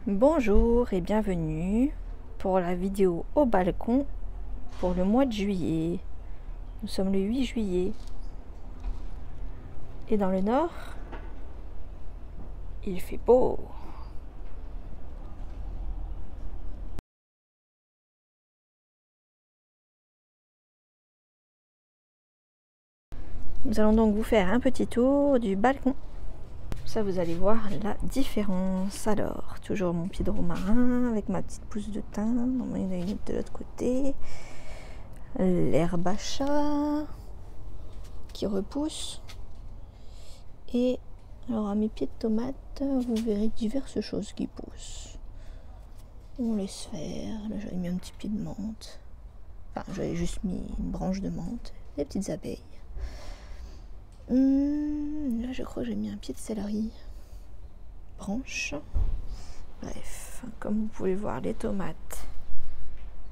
Bonjour et bienvenue pour la vidéo au balcon pour le mois de juillet. Nous sommes le 8 juillet et dans le nord, il fait beau. Nous allons donc vous faire un petit tour du balcon. Ça, vous allez voir la différence. Alors, toujours mon pied de romarin avec ma petite pousse de thym, dans une de l'autre côté. L'herbe à chat qui repousse. Et alors à mes pieds de tomate, vous verrez diverses choses qui poussent. On laisse faire. Là, j'avais mis un petit pied de menthe. Enfin, j'avais juste mis une branche de menthe. Des petites abeilles. Là, je crois que j'ai mis un pied de céleri. Branche. Bref, comme vous pouvez voir, les tomates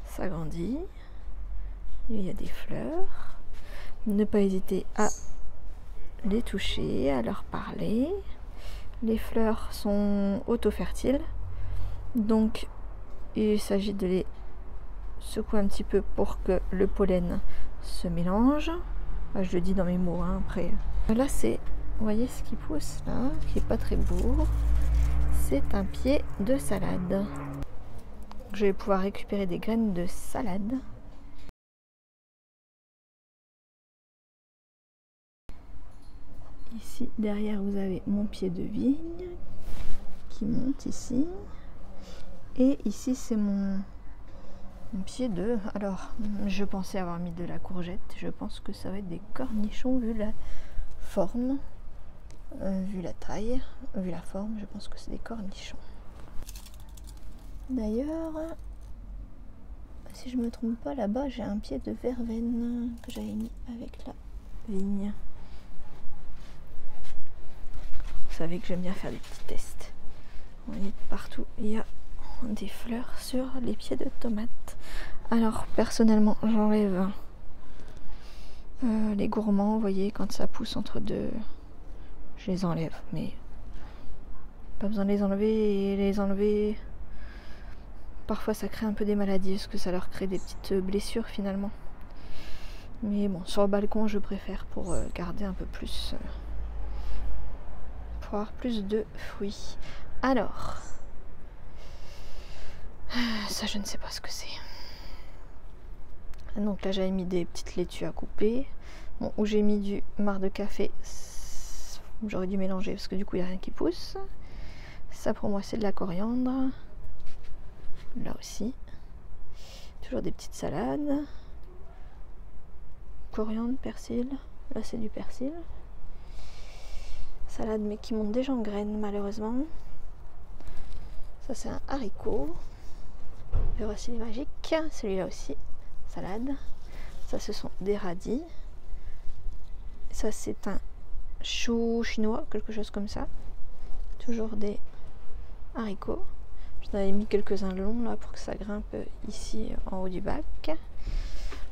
s'agrandissent. Il y a des fleurs. Ne pas hésiter à les toucher, à leur parler. Les fleurs sont auto-fertiles. Donc, il s'agit de les secouer un petit peu pour que le pollen se mélange. Enfin, je le dis dans mes mots, hein, après. Là, c'est, vous voyez ce qui pousse là, qui est pas très beau. C'est un pied de salade. Je vais pouvoir récupérer des graines de salade. Ici, derrière, vous avez mon pied de vigne qui monte ici. Et ici, c'est mon pied de... Alors, je pensais avoir mis de la courgette. Je pense que ça va être des cornichons vu la forme, vu la taille, vu la forme. Je pense que c'est des cornichons. D'ailleurs, si je me trompe pas, là-bas, j'ai un pied de verveine que j'avais mis avec la vigne. Vous savez que j'aime bien faire des petits tests. Vous voyez, partout, il y a des fleurs sur les pieds de tomates. Alors personnellement j'enlève les gourmands, vous voyez, quand ça pousse entre deux, je les enlève, mais pas besoin de les enlever. Et les enlever, parfois ça crée un peu des maladies parce que ça leur crée des petites blessures finalement. Mais bon, sur le balcon je préfère pour garder un peu plus, pour avoir plus de fruits. Alors ça, je ne sais pas ce que c'est. Donc là, j'avais mis des petites laitues à couper. Bon, où j'ai mis du marc de café, j'aurais dû mélanger parce que du coup, il n'y a rien qui pousse. Ça, pour moi, c'est de la coriandre. Là aussi. Toujours des petites salades. Coriandre, persil. Là, c'est du persil. Salade, mais qui monte déjà en graines, malheureusement. Ça, c'est un haricot. Le racine magique, celui-là aussi, salade. Ça, ce sont des radis. Ça, c'est un chou chinois, quelque chose comme ça. Toujours des haricots. J'en avais mis quelques-uns longs là pour que ça grimpe ici en haut du bac.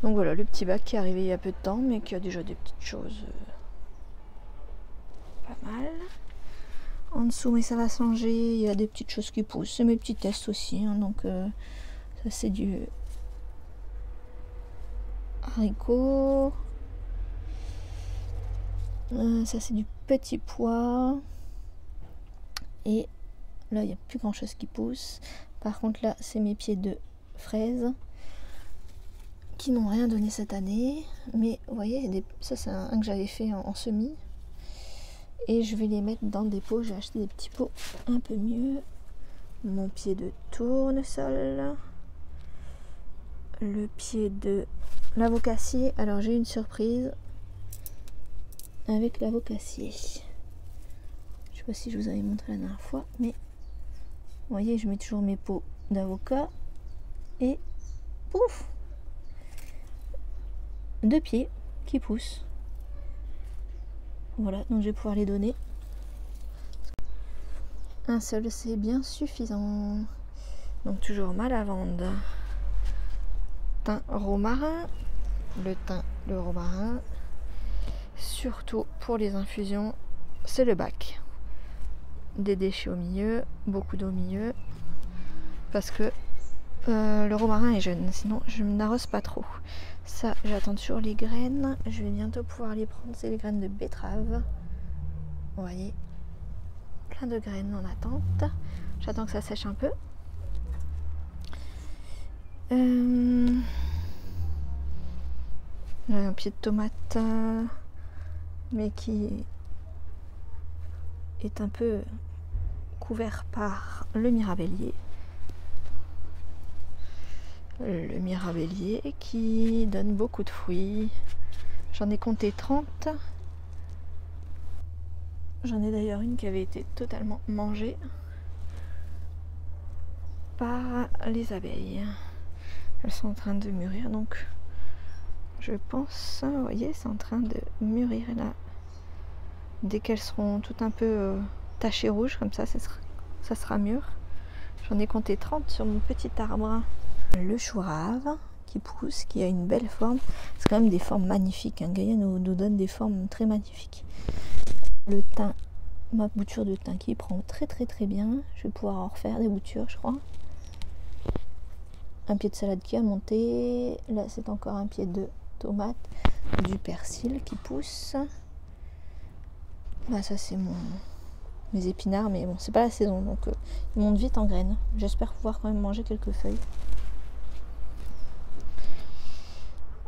Donc voilà, le petit bac qui est arrivé il y a peu de temps, mais qui a déjà des petites choses pas mal. En dessous, mais ça va changer, il y a des petites choses qui poussent. C'est mes petits tests aussi, hein, donc ça c'est du haricot. Ça c'est du petit pois. Et là il n'y a plus grand chose qui pousse. Par contre là c'est mes pieds de fraises qui n'ont rien donné cette année. Mais vous voyez, ça c'est un que j'avais fait en semis. Et je vais les mettre dans des pots. J'ai acheté des petits pots un peu mieux. Mon pied de tournesol. Le pied de l'avocassier. Alors j'ai une surprise avec l'avocassier. Je sais pas si je vous avais montré la dernière fois, mais vous voyez, je mets toujours mes pots d'avocat et pouf, 2 pieds qui poussent. Voilà, donc je vais pouvoir les donner. Un seul, c'est bien suffisant. Donc toujours ma lavande, thym, romarin, le thym, le romarin. Surtout pour les infusions, c'est le bac. Des déchets au milieu, beaucoup d'eau au milieu. parce que le romarin est jeune, sinon je n'arrose pas trop. Ça, j'attends toujours les graines. Je vais bientôt pouvoir les prendre. C'est les graines de betterave. Vous voyez, plein de graines en attente. J'attends que ça sèche un peu. Un pied de tomate, mais qui est un peu couvert par le mirabellier. Le mirabellier qui donne beaucoup de fruits. J'en ai compté 30. J'en ai d'ailleurs une qui avait été totalement mangée par les abeilles. Elles sont en train de mûrir, donc je pense, vous voyez, c'est en train de mûrir là. Dès qu'elles seront tout un peu tachées rouges, comme ça sera mûr. J'en ai compté 30 sur mon petit arbre. Le chou rave qui pousse, qui a une belle forme. C'est quand même des formes magnifiques. Gaïa nous donne des formes très magnifiques. Le thym, ma bouture de thym qui prend très bien. Je vais pouvoir en refaire des boutures, je crois. Un pied de salade qui a monté. Là, c'est encore un pied de tomate. Du persil qui pousse. Là, ça, c'est mes épinards, mais bon, c'est pas la saison, donc ils montent vite en graines. J'espère pouvoir quand même manger quelques feuilles.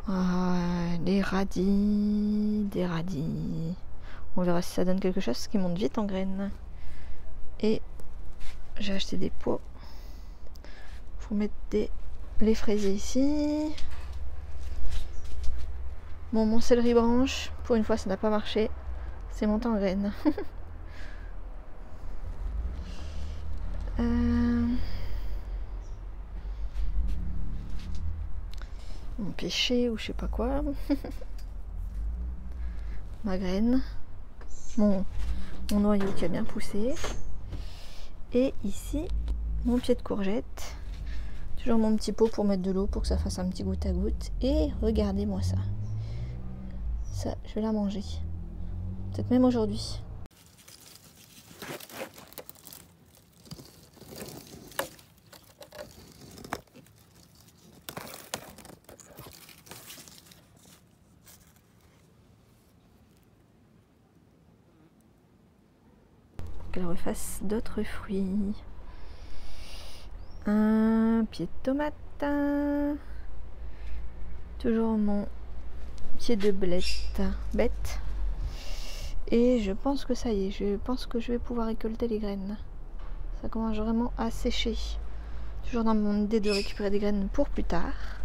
Ah, des radis. On verra si ça donne quelque chose, qui monte vite en graines. Et j'ai acheté des pots pour mettre les fraisiers ici. Bon, mon céleri branche, pour une fois ça n'a pas marché, c'est monté en graines. Mon pêcher ou je sais pas quoi. Ma graine. Mon noyau qui a bien poussé. Et ici, mon pied de courgette. Toujours mon petit pot pour mettre de l'eau pour que ça fasse un petit goutte à goutte. Et regardez-moi ça. Ça, je vais la manger. Peut-être même aujourd'hui. Qu'elle refasse d'autres fruits. Un pied de tomate. Toujours mon pied de bête. Et je pense que ça y est, je pense que je vais pouvoir récolter les graines. Ça commence vraiment à sécher. Toujours dans mon idée de récupérer des graines pour plus tard.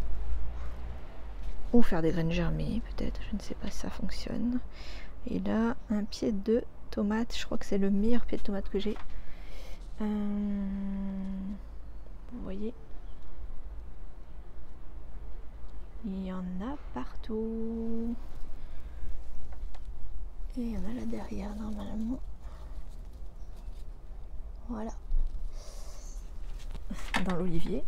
Ou faire des graines germées, peut-être, je ne sais pas si ça fonctionne. Et là, un pied de tomate, je crois que c'est le meilleur pied de tomate que j'ai. Vous voyez, il y en a partout. Et il y en a là derrière normalement. Voilà. Dans l'olivier.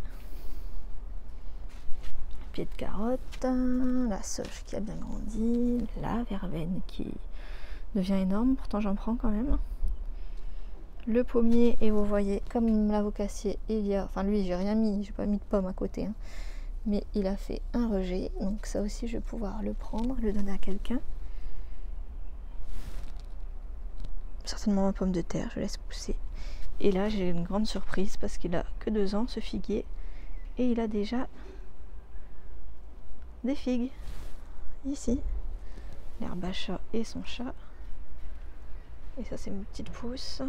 Pied de carotte, la sauge qui a bien grandi, la verveine qui devient énorme, pourtant j'en prends quand même. Le pommier, et vous voyez, comme l'avocassier, il y a, enfin lui j'ai rien mis, j'ai pas mis de pomme à côté, hein, mais il a fait un rejet, donc ça aussi je vais pouvoir le prendre, le donner à quelqu'un. Certainement ma pomme de terre, je laisse pousser. Et là j'ai une grande surprise parce qu'il a que 2 ans ce figuier, et il a déjà des figues ici, l'herbe à chat et son chat. Et ça c'est mes petites pousses.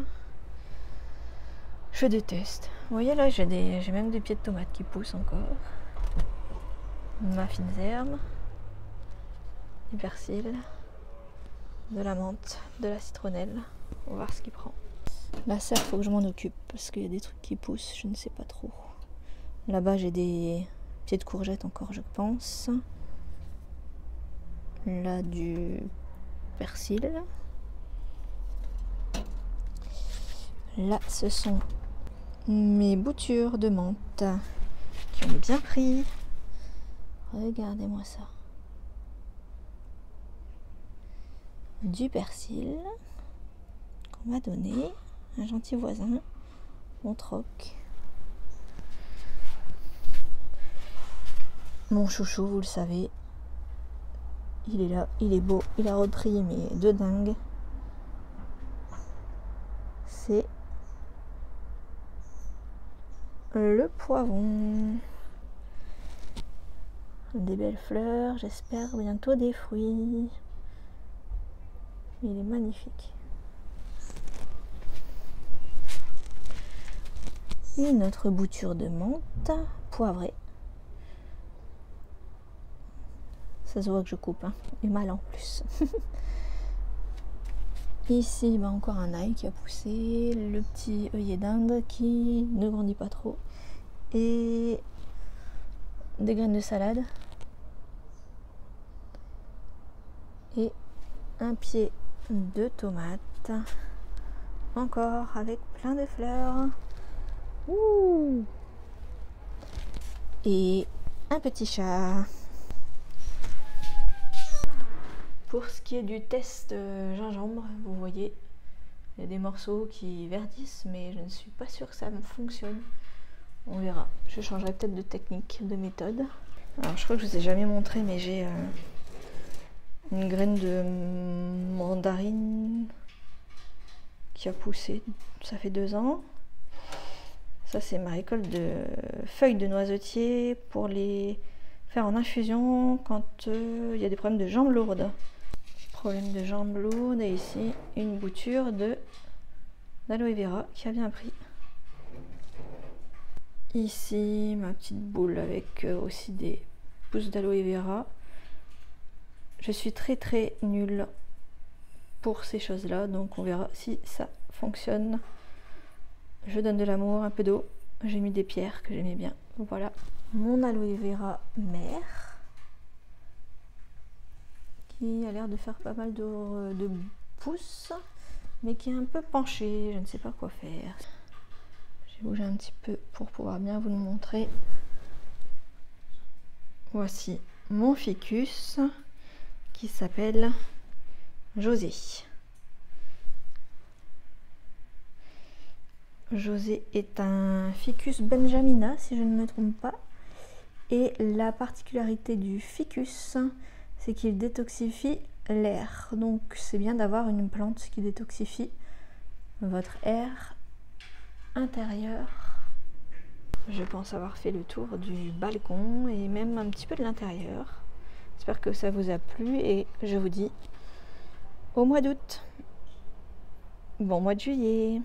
Je déteste. Vous voyez là, j'ai même des pieds de tomates qui poussent encore. Ma fine herbe, du persil, de la menthe, de la citronnelle. On va voir ce qu'il prend. Là ça, il faut que je m'en occupe parce qu'il y a des trucs qui poussent, je ne sais pas trop. Là-bas j'ai des pieds de courgettes encore, je pense. Là du persil. Là ce sont mes boutures de menthe qui ont bien pris. Regardez-moi ça. Du persil qu'on m'a donné, un gentil voisin, mon troc. Mon chouchou, vous le savez, il est là, il est beau, il a retrié mais de dingue. C'est le poivron. Des belles fleurs, j'espère bientôt des fruits. Il est magnifique. Une autre bouture de menthe poivrée. Ça se voit que je coupe, hein. Et mal en plus. Ici, bah, encore un ail qui a poussé, le petit œillet d'Inde qui ne grandit pas trop, et des graines de salade, et un pied de tomate, encore avec plein de fleurs. Ouh. Et un petit chat. Pour ce qui est du test gingembre, vous voyez, il y a des morceaux qui verdissent, mais je ne suis pas sûre que ça fonctionne. On verra. Je changerai peut-être de technique, de méthode. Alors, je crois que je vous ai jamais montré, mais j'ai une graine de mandarine qui a poussé. Ça fait 2 ans. Ça, c'est ma récolte de feuilles de noisetier pour les faire en infusion quand il y a des problèmes de jambes lourdes. Problème de jambes lourdes, et ici une bouture d'aloe vera qui a bien pris. Ici ma petite boule avec aussi des pousses d'aloe vera. Je suis très nulle pour ces choses là, donc on verra si ça fonctionne. Je donne de l'amour, un peu d'eau, j'ai mis des pierres que j'aimais bien. Voilà mon aloe vera mère qui a l'air de faire pas mal de pousses, mais qui est un peu penché, je ne sais pas quoi faire. J'ai bougé un petit peu pour pouvoir bien vous le montrer. Voici mon ficus qui s'appelle José. José est un ficus benjamina, si je ne me trompe pas. Et la particularité du ficus, c'est qu'il détoxifie l'air. Donc c'est bien d'avoir une plante qui détoxifie votre air intérieur. Je pense avoir fait le tour du balcon et même un petit peu de l'intérieur. J'espère que ça vous a plu et je vous dis au mois d'août. Bon mois de juillet.